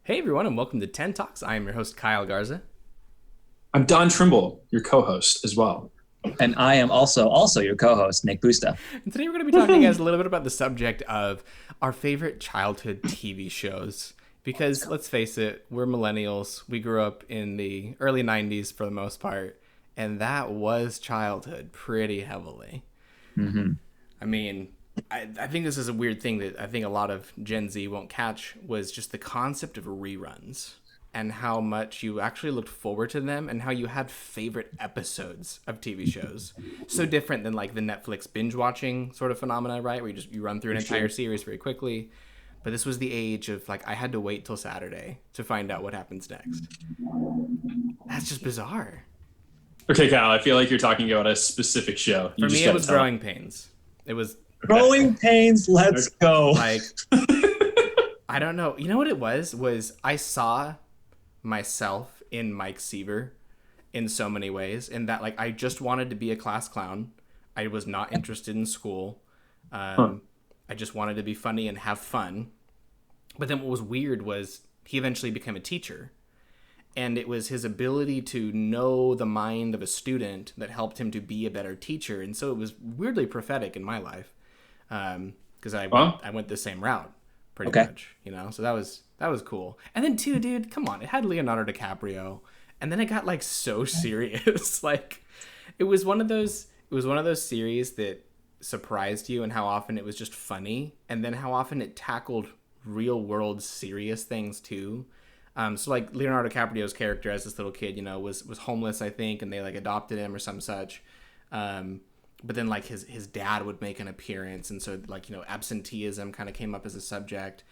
Hey everyone, and welcome to 10 Talks. I am your host, Kyle Garza. I'm Don Trimble, your co-host as well. And I am also your co-host, Nick Busta. And today we're going to be talking to you guys a little bit about the subject of our favorite childhood TV shows. Because let's face it, we're millennials. We grew up in the early 90s for the most part, and that was childhood pretty heavily. Mm-hmm. I mean, I think this is a weird thing that I think a lot of Gen Z won't catch was just the concept of reruns and how much you actually looked forward to them and how you had favorite episodes of TV shows. So different than like the Netflix binge watching sort of phenomena, right? Where you run through an entire series very quickly. But this was the age of like, I had to wait till Saturday to find out what happens next. That's just bizarre. Okay, Kyle, I feel like you're talking about a specific show. For me, it was Growing Pains. It was Growing Pains, let's go. like, I don't know. You know what it was I saw myself in Mike Seaver in so many ways, in that like I just wanted to be a class clown. I was not interested in school. I just wanted to be funny and have fun. But then what was weird was he eventually became a teacher, and it was his ability to know the mind of a student that helped him to be a better teacher. And so it was weirdly prophetic in my life, because I went the same route pretty much, you know. So that was cool. And then too, dude, come on, it had Leonardo DiCaprio, and then it got like so serious. Like it was one of those series that surprised you, and how often it was just funny, and then how often it tackled real world serious things too. So like Leonardo DiCaprio's character as this little kid, you know, was homeless, I think, and they like adopted him or some such. But then like his dad would make an appearance, and so like, you know, absenteeism kind of came up as a subject.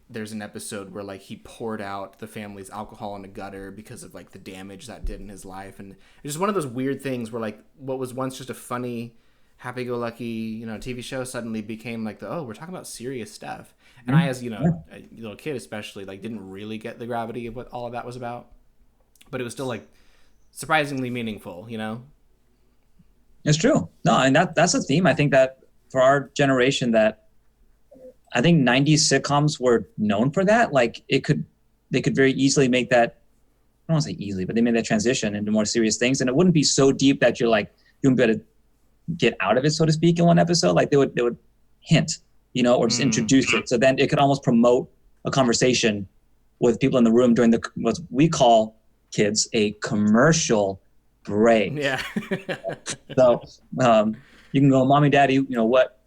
There's an episode where like he poured out the family's alcohol in a gutter because of like the damage that did in his life. And it's just one of those weird things where like what was once just a funny, happy-go-lucky, you know, TV show suddenly became like we're talking about serious stuff. And I, as you know, a little kid especially, like didn't really get the gravity of what all of that was about, but it was still like surprisingly meaningful, you know. It's true. No, and that's a theme. I think that for our generation, that I think 90s sitcoms were known for that. Like they could very easily make that, I don't want to say easily, but they made that transition into more serious things, and it wouldn't be so deep that you're like, you wouldn't be able to get out of it, so to speak, in one episode. Like they would hint, you know, or just introduce it. So then it could almost promote a conversation with people in the room during what we call, kids, a commercial break. Yeah. So you can go, mommy, daddy, you know, what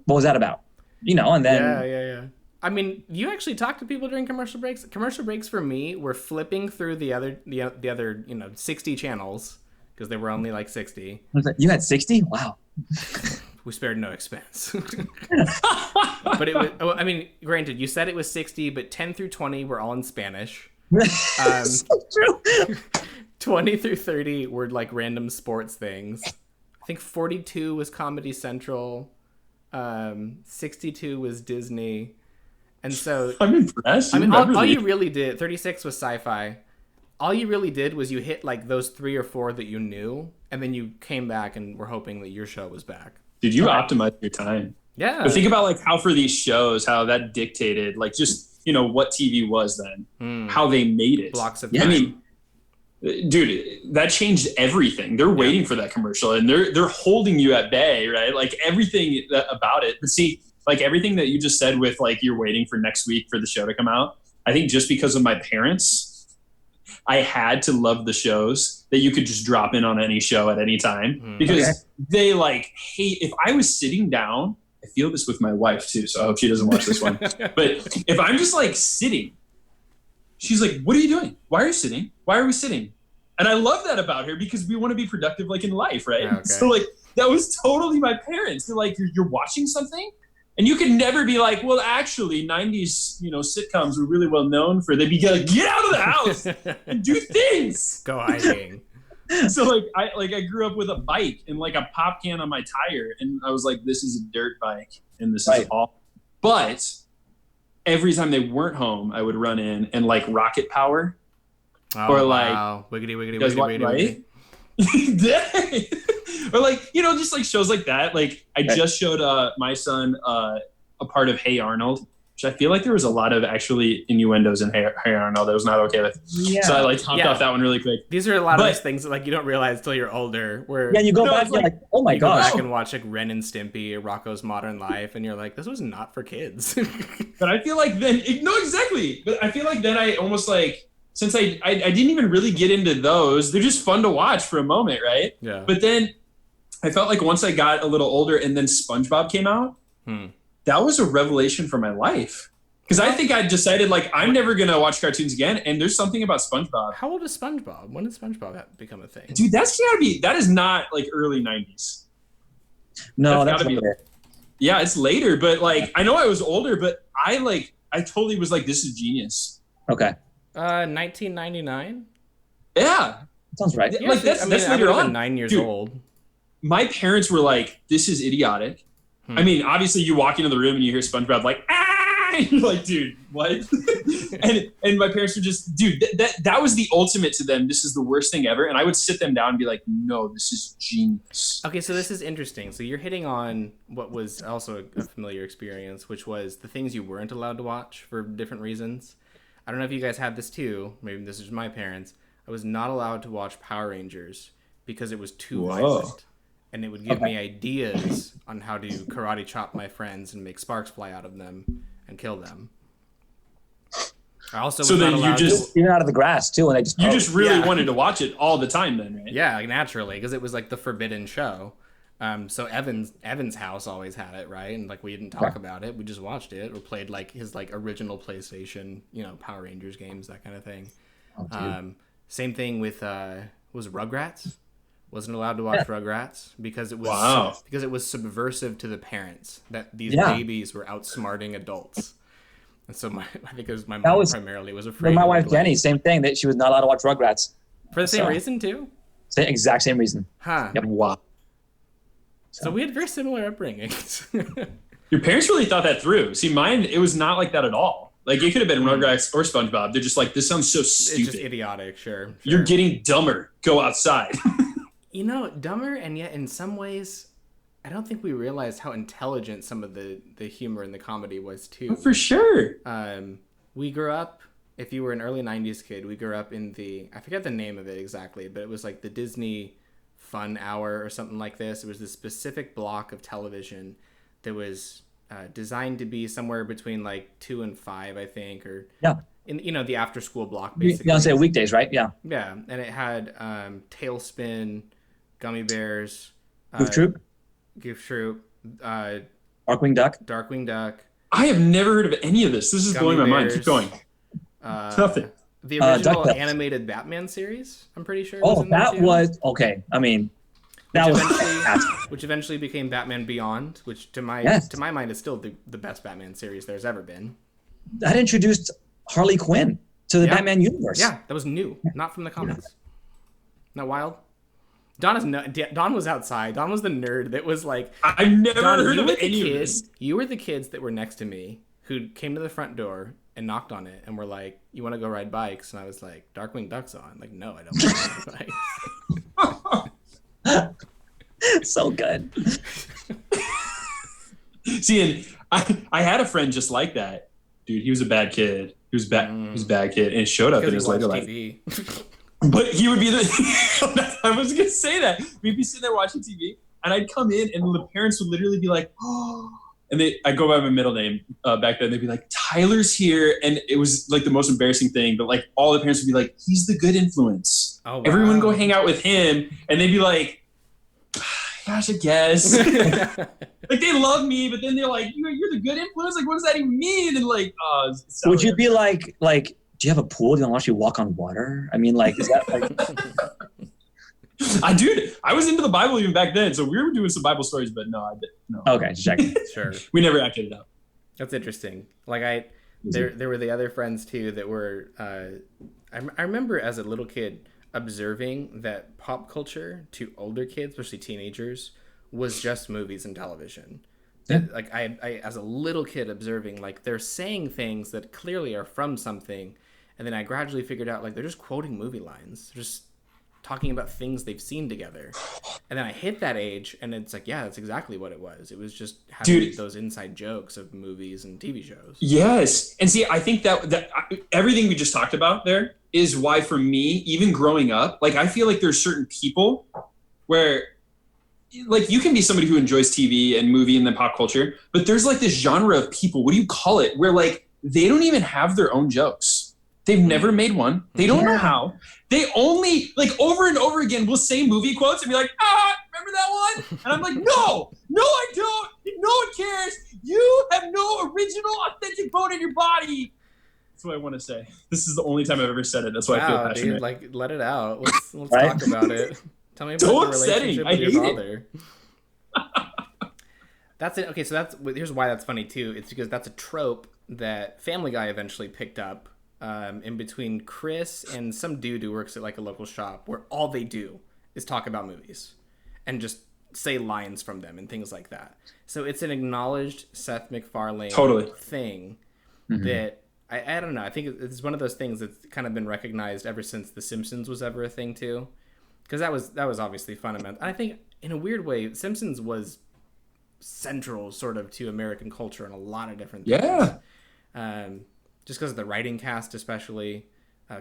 was that about? You know, and then yeah. I mean, you actually talk to people during commercial breaks. Commercial breaks for me were flipping through the other, you know, 60 channels, because there were only like 60. You had 60? Wow. We spared no expense. But it was, I mean, granted, you said it was 60, but 10 through 20 were all in Spanish. So true. 20 through 30 were like random sports things. I think 42 was Comedy Central. 62 was Disney. And so I'm impressed. I mean, all you really did, 36 was Sci-Fi. All you really did was you hit like those 3 or 4 that you knew, and then you came back and were hoping that your show was back. Did you optimize your time? Yeah. But think about like how for these shows, how that dictated like just, you know, what TV was then, how they made it. Blocks of time. I mean, dude, that changed everything. They're waiting for that commercial, and they're holding you at bay, right? Like everything about it. But see, like everything that you just said with like you're waiting for next week for the show to come out. I think just because of my parents, I had to love the shows that you could just drop in on any show at any time, because they like hate. If I was sitting down, I feel this with my wife too, so I hope she doesn't watch this one. But if I'm just like sitting, she's like, "What are you doing? Why are you sitting? Why are we sitting?" And I love that about her, because we want to be productive like in life, right? Okay. So like that was totally my parents. They're like, you're watching something? And you could never be like, well, actually, 90s, you know, sitcoms were really well known for. They'd be like, get out of the house and do things. Go hiding. So like I grew up with a bike and like a pop can on my tire, and I was like, this is a dirt bike, and this is awful. But every time they weren't home, I would run in and like Rocket Power, or like wiggity wiggity wiggity wiggity. Or like, you know, just like shows like that. Like I just showed my son a part of Hey Arnold, which I feel like there was a lot of actually innuendos in Hey Arnold that I was not okay with. Yeah. So I like hopped off that one really quick. These are a lot of those things that like you don't realize till you're older. Where Yeah, you go back, you're like, oh my you go gosh. back and watch like Ren and Stimpy, or Rocko's Modern Life, and you're like, this was not for kids. But I feel like then, no, exactly. But I feel like then I almost like, since I didn't even really get into those, they're just fun to watch for a moment, right? Yeah. But then I felt like once I got a little older and then SpongeBob came out, that was a revelation for my life. Because I think I decided like I'm never gonna watch cartoons again, and there's something about SpongeBob. How old is SpongeBob? When did SpongeBob become a thing? Dude, that is not like early 90s. No, that's gotta be later. Yeah, it's later, but like I know I was older, but I totally was like, this is genius. Okay. 1999. Yeah, Sounds right. Yeah, like that's I later would've been on. 9 years Dude, old. My parents were like, this is idiotic. I mean, obviously you walk into the room and you hear SpongeBob like, ah! And you're like, dude, what? and my parents were just, dude, that was the ultimate to them. This is the worst thing ever. And I would sit them down and be like, no, this is genius. Okay, so this is interesting. So you're hitting on what was also a familiar experience, which was the things you weren't allowed to watch for different reasons. I don't know if you guys had this too. Maybe this is my parents. I was not allowed to watch Power Rangers because it was too violent. And it would give me ideas on how to karate chop my friends and make sparks fly out of them and kill them. I also was not allowed even out of the grass too, and they just you just really wanted to watch it all the time, then, right? Yeah, like, naturally, because it was like the forbidden show. So Evan's house always had it, right? And like we didn't talk about it, we just watched it or played like his like original PlayStation, Power Rangers games, that kind of thing. Same thing with was it Rugrats? Wasn't allowed to watch Rugrats because it was subversive to the parents that these babies were outsmarting adults. And so I think it was my mom primarily was afraid. My wife Jenny, same thing, that she was not allowed to watch Rugrats. For the same reason too? Exact same reason. Huh. Yep. Wow. So we had very similar upbringings. Your parents really thought that through. See, mine, it was not like that at all. Like, it could have been Rugrats or SpongeBob. They're just like, this sounds so stupid. It's just idiotic, sure. You're getting dumber. Go outside. Dumber, and yet in some ways, I don't think we realized how intelligent some of the humor and the comedy was, too. Oh, for sure. We grew up, if you were an early 90s kid, we grew up in I forget the name of it exactly, but it was like the Disney Fun Hour or something like this. It was this specific block of television that was designed to be somewhere between like 2 and 5, I think, or in the after school block, basically. You say weekdays, right? Yeah. Yeah, and it had Tailspin, Gummy Bears, Goof Troop, Darkwing Duck. Darkwing Duck. I have never heard of any of this. This is blowing my mind. Keep going. Nothing. The original animated Batman series, I'm pretty sure. Was okay. I mean, which eventually became Batman Beyond, which to my mind is still the best Batman series there's ever been. That introduced Harley Quinn to the Batman universe. Yeah, that was new, not from the comics. Isn't that wild? Don was outside. Don was the nerd that was like, I've never heard of any of this. You were the kids that were next to me who came to the front door and knocked on it and were like, you want to go ride bikes? And I was like, Darkwing Duck's on. Like, no, I don't want to ride bikes. So good. See, and I had a friend just like that. Dude, he was a bad kid. He was a bad kid, and it showed up in his later life. But he would be I was going to say that. We'd be sitting there watching TV, and I'd come in, and the parents would literally be like, oh. And I go by my middle name back then. They'd be like, Tyler's here. And it was like the most embarrassing thing. But like all the parents would be like, he's the good influence. Oh, wow. Everyone go hang out with him. And they'd be like, gosh, I guess. Like they love me, but then they're like, you're the good influence? Like, what does that even mean? And like, would you be like, do you have a pool? Do you want to walk on water? I mean, like, is that like... I was into the Bible even back then, so we were doing some Bible stories, but no, I didn't. No. Okay, check. Sure. We never acted it out. That's interesting. Like there were the other friends too that were. I remember as a little kid observing that pop culture to older kids, especially teenagers, was just movies and television. Yeah. Like I as a little kid observing, like they're saying things that clearly are from something, and then I gradually figured out like they're just quoting movie lines. They're just talking about things they've seen together. And then I hit that age, and it's like, yeah, that's exactly what it was. It was just having those inside jokes of movies and TV shows. Yes. And see, I think that everything we just talked about there is why, for me, even growing up, like, I feel like there's certain people where, like, you can be somebody who enjoys TV and movie and then pop culture, but there's like this genre of people, what do you call it, where like they don't even have their own jokes. They've never made one. They don't know how. They only, like, over and over again will say movie quotes and be like, remember that one? And I'm like, no, I don't. No one cares. You have no original, authentic bone in your body. That's what I want to say. This is the only time I've ever said it. That's why I feel passionate. Dude, like, let it out. Let's talk about it. Tell me about the relationship with your father. That's it. Okay, so here's why that's funny too. It's because that's a trope that Family Guy eventually picked up. In between Chris and some dude who works at like a local shop, where all they do is talk about movies and just say lines from them and things like that. So it's an acknowledged Seth MacFarlane thing that I don't know. I think it's one of those things that's kind of been recognized ever since The Simpsons was ever a thing too, because that was obviously fundamental. And I think in a weird way, Simpsons was central sort of to American culture in a lot of different things. Yeah. Just because of the writing cast, especially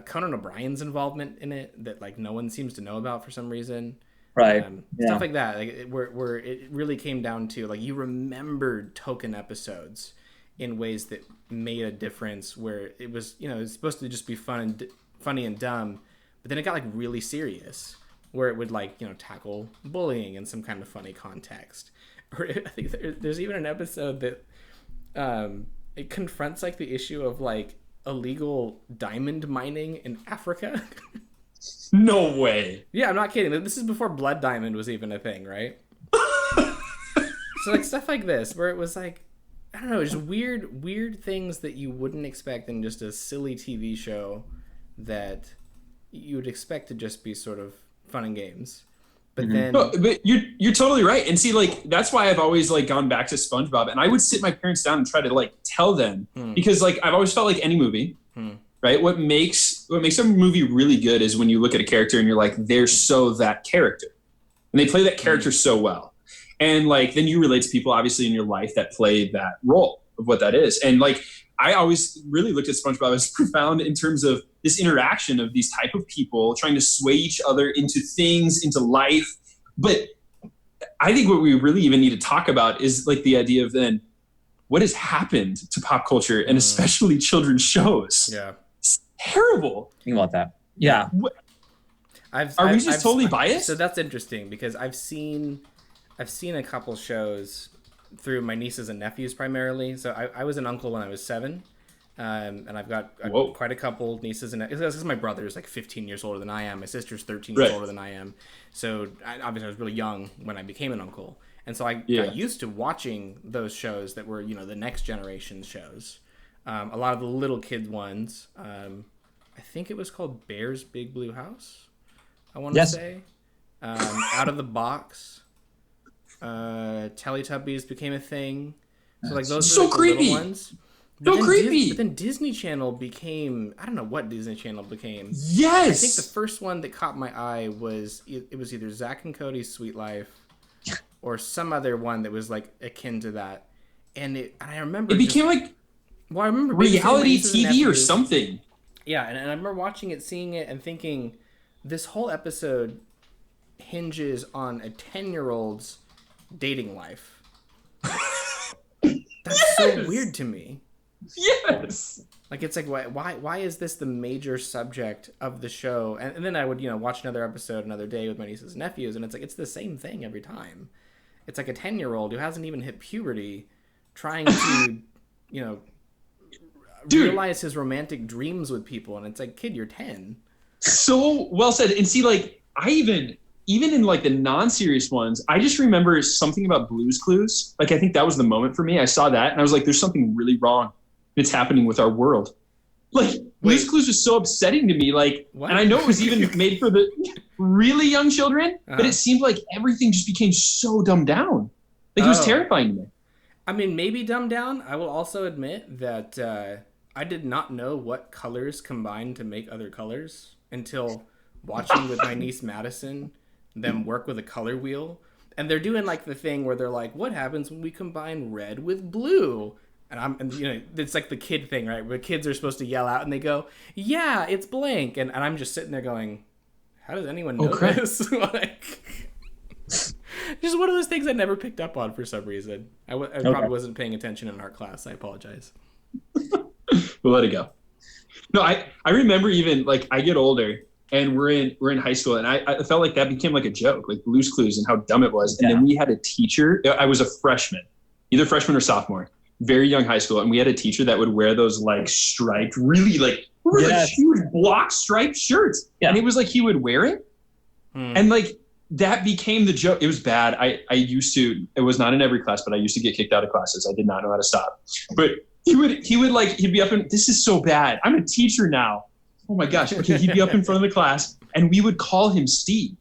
Conan O'Brien's involvement in it, that like no one seems to know about for some reason, right? Stuff like that, like where it really came down to like you remembered token episodes in ways that made a difference. Where it was, it was supposed to just be funny and dumb, but then it got like really serious, where it would like tackle bullying in some kind of funny context. Or I think there's even an episode that. It confronts like the issue of like illegal diamond mining in Africa. No way. Yeah, I'm not kidding. This is before Blood Diamond was even a thing, right? So like stuff like this, where it was like, I don't know, just weird things that you wouldn't expect in just a silly TV show that you would expect to just be sort of fun and games. But then, no, but you're totally right. And see, like, that's why I've always like gone back to SpongeBob, and I would sit my parents down and try to like tell them because like I've always felt like any movie, right? What makes a movie really good is when you look at a character and you're like, they're so that character, and they play that character so well, and like then you relate to people obviously in your life that play that role of what that is, and like I always really looked at SpongeBob as profound in terms of this interaction of these type of people trying to sway each other into things, into life. But I think what we really even need to talk about is like the idea of then what has happened to pop culture and especially children's shows. Yeah. It's terrible. Think about that. Yeah. Are we just totally biased? So that's interesting because I've seen a couple shows through my nieces and nephews primarily. So I was an uncle when I was 7. And I've got quite a couple nieces and nephews. This is my brother's like 15 years older than I am. My sister's 13 years older than I am. So obviously I was really young when I became an uncle. And so I got used to watching those shows that were, the next generation shows. A lot of the little kid ones. I think it was called Bear's Big Blue House, I want to say. Out of the Box. Teletubbies became a thing. So like those so were the creepy. Little ones. So creepy. But then Disney Channel became, I don't know what Disney Channel became. Yes. I think the first one that caught my eye was, it was either Zach and Cody's Sweet Life or some other one that was like akin to that. And I remember it became like I remember reality TV or something. Yeah, and I remember watching it, seeing it, and thinking, this whole episode hinges on a 10-year-old's dating life. That's so weird to me. Yes. Like, it's like, why is this the major subject of the show? And then I would, watch another episode another day with my nieces and nephews, and it's like, it's the same thing every time. It's like a 10-year-old who hasn't even hit puberty trying to, realize his romantic dreams with people. And it's like, kid, you're 10. So well said. And see, like, I even in like the non-serious ones, I just remember something about Blue's Clues. Like, I think that was the moment for me. I saw that and I was like, there's something really wrong that's happening with our world. Like, Blue's Clues was so upsetting to me. Like, what? And I know it was even made for the really young children, but it seemed like everything just became so dumbed down. Like, it was terrifying to me. I mean, maybe dumbed down. I will also admit that I did not know what colors combined to make other colors until watching with my niece Madison them work with a color wheel, and they're doing like the thing where they're like, what happens when we combine red with blue? And you know, it's like the kid thing, right? Where kids are supposed to yell out and they go, yeah, it's blank. And I'm just sitting there going, how does anyone know this? Like, just one of those things I never picked up on for some reason. I probably wasn't paying attention in art class. I apologize. We'll let it go. No, I remember even like I get older and we're in high school, and I felt like that became like a joke, like Blue's Clues and how dumb it was. And then we had a teacher. I was a freshman, either freshman or sophomore, very young high school, and we had a teacher that would wear those like striped, really like huge block striped shirts, and it was like he would wear it, and like that became the joke. It was bad. I used to. It was not in every class, but I used to get kicked out of classes. I did not know how to stop, but he would like he'd be up and this is so bad. I'm a teacher now. Oh my gosh. Okay, he'd be up in front of the class and we would call him Steve.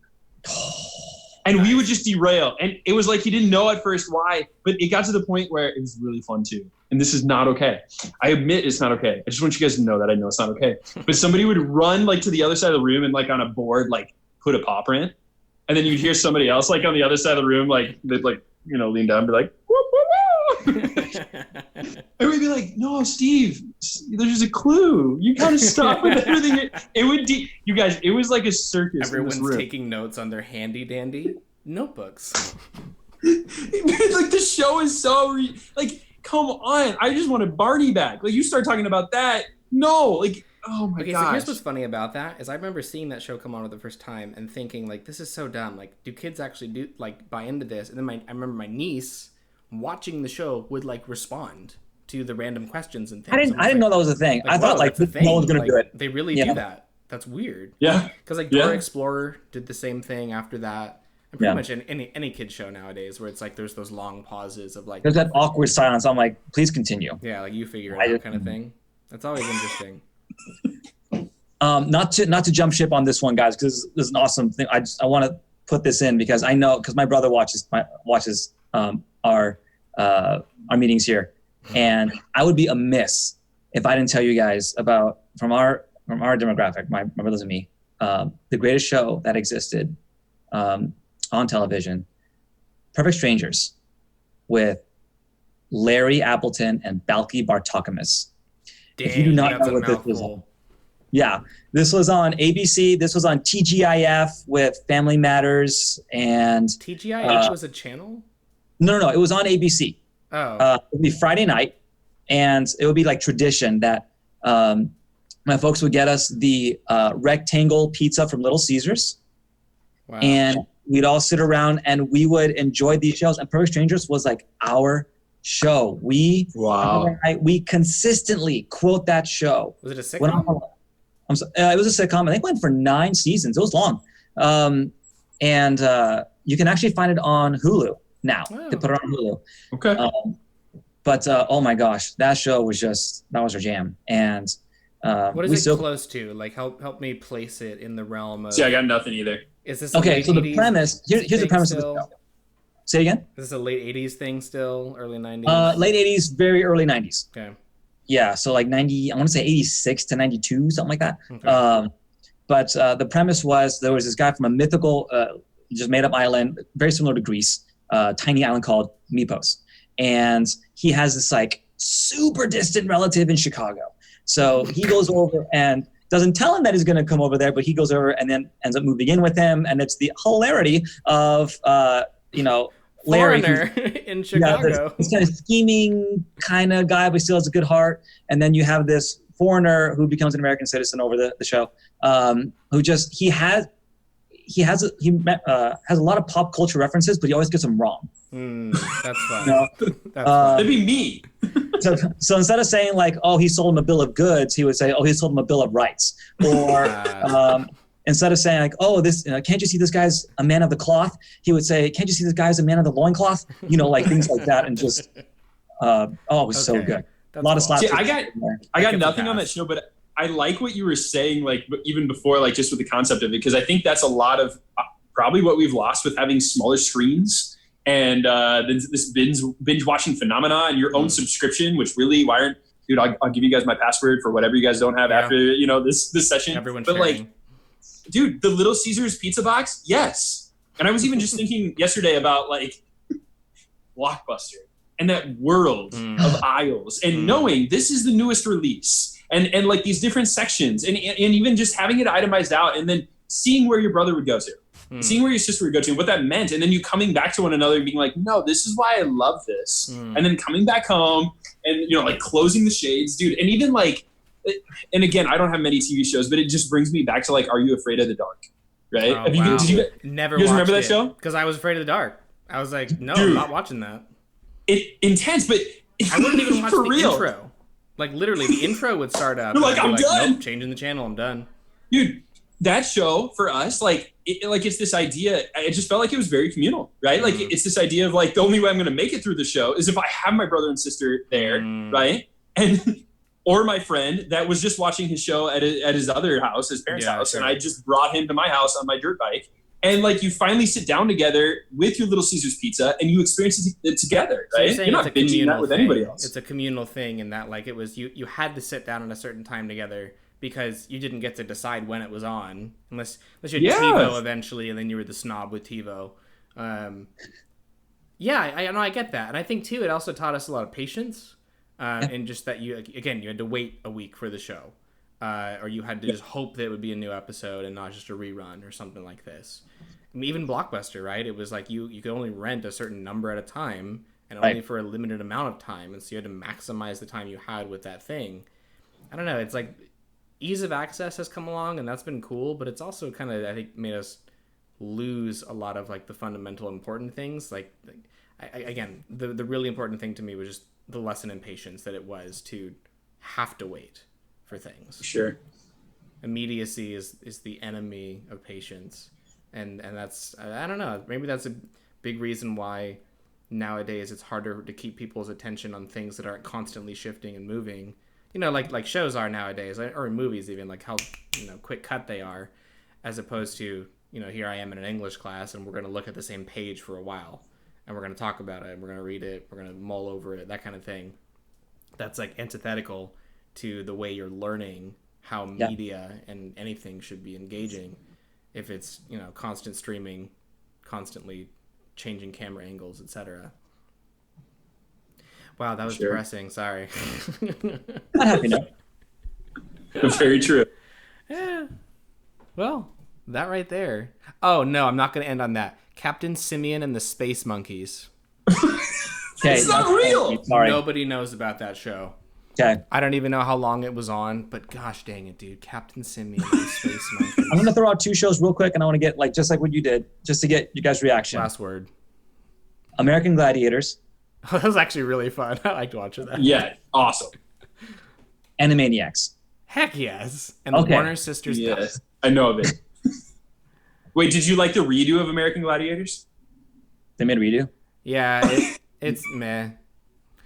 And we would just derail. And it was like he didn't know at first why, but it got to the point where it was really fun too. And this is not okay. I admit it's not okay. I just want you guys to know that I know it's not okay. But somebody would run like to the other side of the room and like on a board, like put a paw print. And then you'd hear somebody else like on the other side of the room, like they'd like, you know, lean down and be like, whoop, whoop, whoop. And we'd be like, no, Steve, there's a clue. You gotta stop with everything. It would, you guys, it was like a circus. Everyone's taking notes on their handy dandy notebooks. Like the show is so, like, come on. I just wanted Barney back. Like you start talking about that. No, like, oh my gosh. So here's what's funny about that is I remember seeing that show come on for the first time and thinking like, this is so dumb. Like, do kids actually buy into this? And then I remember my niece watching the show would like respond to the random questions and things. I didn't know that was a thing. I thought like no one's gonna do it. They really do that. That's weird. Yeah. Because like Dora Explorer did the same thing after that. And pretty much any kid show nowadays where it's like there's those long pauses of like there's that awkward silence. I'm like, please continue. Yeah, like you figure it out kind of thing. That's always interesting. Not to jump ship on this one, guys, because this is an awesome thing. I want to put this in because I know because my brother watches our meetings here, and I would be amiss if I didn't tell you guys about from our demographic, my brothers and me, the greatest show that existed on television, Perfect Strangers, with Larry Appleton and Balki Bartokomous. Dang, if you do not know what this was on. Yeah, this was on ABC. This was on TGIF with Family Matters and TGIF was a channel. No, it was on ABC. Oh, it would be Friday night, and it would be like tradition that my folks would get us the rectangle pizza from Little Caesars, and we'd all sit around and we would enjoy these shows. And Perfect Strangers was like our show. We consistently quote that show. Was it a sitcom? It was a sitcom. I think it went for 9 seasons. It was long. And you can actually find it on Hulu now. Oh. They put it on Hulu. Okay. But oh my gosh, that show was that was our jam. And what is it close to? Like help me place it in the realm of. See, I got nothing either. Is this okay? So the premise here's the premise of the show. Say it again. Is this a late 80s thing still? Early 90s? Late 80s, very early 90s. Okay. Yeah, so like 90, I want to say 86 to 92, something like that. Okay. But the premise was there was this guy from a mythical, just made up island, very similar to Greece, tiny island called Mypos. And he has this like super distant relative in Chicago. So he goes over and doesn't tell him that he's going to come over there, but he goes over and then ends up moving in with him. And it's the hilarity of, Larry in Chicago. This kind of scheming kind of guy, but still has a good heart. And then you have this foreigner who becomes an American citizen over the show, who just he has a lot of pop culture references, but he always gets them wrong. That's fun. That's fun. That'd be me. So instead of saying like, oh, he sold him a bill of goods, he would say, oh, he sold him a bill of rights. Or instead of saying like, oh, this can't you see this guy's a man of the cloth? He would say, can't you see this guy's a man of the loincloth? Like things like that, and just it was so good. That's a lot of slapstick. I got nothing on that show, but I like what you were saying, like even before, like just with the concept of it, because I think that's a lot of probably what we've lost with having smaller screens and this binge watching phenomena and your own subscription, which really, why aren't, dude, I'll give you guys my password for whatever you guys don't have after this session. Everyone's but sharing. like, dude, the Little Caesars pizza box, yes. And I was even just thinking yesterday about like Blockbuster and that world of aisles and knowing this is the newest release and like these different sections and even just having it itemized out and then seeing where your brother would go to, seeing where your sister would go to, and what that meant, and then you coming back to one another and being like, no, this is why I love this, and then coming back home and like closing the shades, dude, and even like, and again, I don't have many TV shows, but it just brings me back to like, Are You Afraid of the Dark? Right? Oh, Did you never you guys watched remember that it, show? Because I was afraid of the dark. I was like, no, Dude, I'm not watching that. It intense, but I wouldn't even watch for the real. intro. Like literally, the intro would start up. You're like, and I'd be I'm done. Nope, changing the channel. I'm done. Dude, that show for us, like, it's this idea. It just felt like it was very communal, right? Like, it's this idea of like the only way I'm going to make it through the show is if I have my brother and sister there, right? And or my friend that was just watching his show at his other house, his parents' house, sure. and I just brought him to my house on my dirt bike. And like you finally sit down together with your Little Caesars pizza and you experience it together, right? So you're not binging that with anybody else. It's a communal thing in that like it was you had to sit down at a certain time together because you didn't get to decide when it was on unless you had TiVo eventually and then you were the snob with TiVo. Yeah, I know, I get that. And I think too it also taught us a lot of patience and just that you had to wait a week for the show. Or you had to just hope that it would be a new episode and not just a rerun or something like this. I mean, even Blockbuster, right? It was like you could only rent a certain number at a time and only for a limited amount of time. And so you had to maximize the time you had with that thing. I don't know. It's like ease of access has come along and that's been cool, but it's also kind of, I think, made us lose a lot of like the fundamental important things. Like again, the really important thing to me was just the lesson in patience that it was to have to wait for things. Sure. Immediacy is the enemy of patience. And that's, I don't know, maybe that's a big reason why nowadays it's harder to keep people's attention on things that aren't constantly shifting and moving. You know, like shows are nowadays, or movies even, like how, quick cut they are, as opposed to, here I am in an English class and we're going to look at the same page for a while and we're going to talk about it and we're going to read it, we're going to mull over it, that kind of thing. That's like antithetical to the way you're learning how media and anything should be engaging. If it's, constant streaming, constantly changing camera angles, etc. Wow, that was depressing. Sorry. Not happy now. Very true. Yeah. Well, that right there. Oh, no, I'm not going to end on that. Captain Simeon and the Space Monkeys. Okay, it's not real. Sorry. Nobody knows about that show. Okay. I don't even know how long it was on, but gosh dang it, dude. Captain Simeon and the Space Monkeys. I'm going to throw out 2 shows real quick, and I want to get, just like what you did, just to get you guys' reaction. Last word. American Gladiators. That was actually really fun. I liked watching that. Yeah, awesome. Animaniacs. Heck yes. And the Warner Sisters. Yes, I know of it. Wait, did you like the redo of American Gladiators? They made a redo? Yeah, it's meh.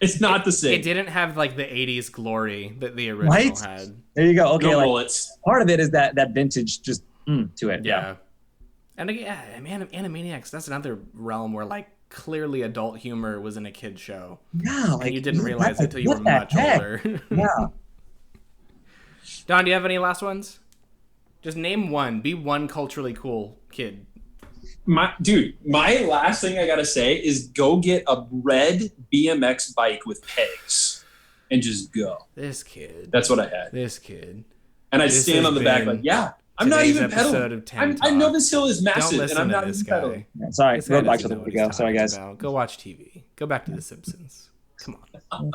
It's not the same. It didn't have like the 80s glory that the original had. There you go. Okay, no bullets. Part of it is that vintage just to it. Yeah. And again, Animaniacs, that's another realm where like clearly adult humor was in a kid's show. Yeah, and you didn't realize it until you were much older. Yeah. Don, do you have any last ones? Just name one. Be one culturally cool kid. My last thing I gotta say is go get a red BMX bike with pegs and just go. This kid. That's what I had. This kid. And I'd stand on the back like, I'm not even pedaling. I know this hill is massive, and I'm not even pedaling. Yeah, sorry, go back to the video. Sorry, guys. Go watch TV. Go back to The Simpsons. Come on.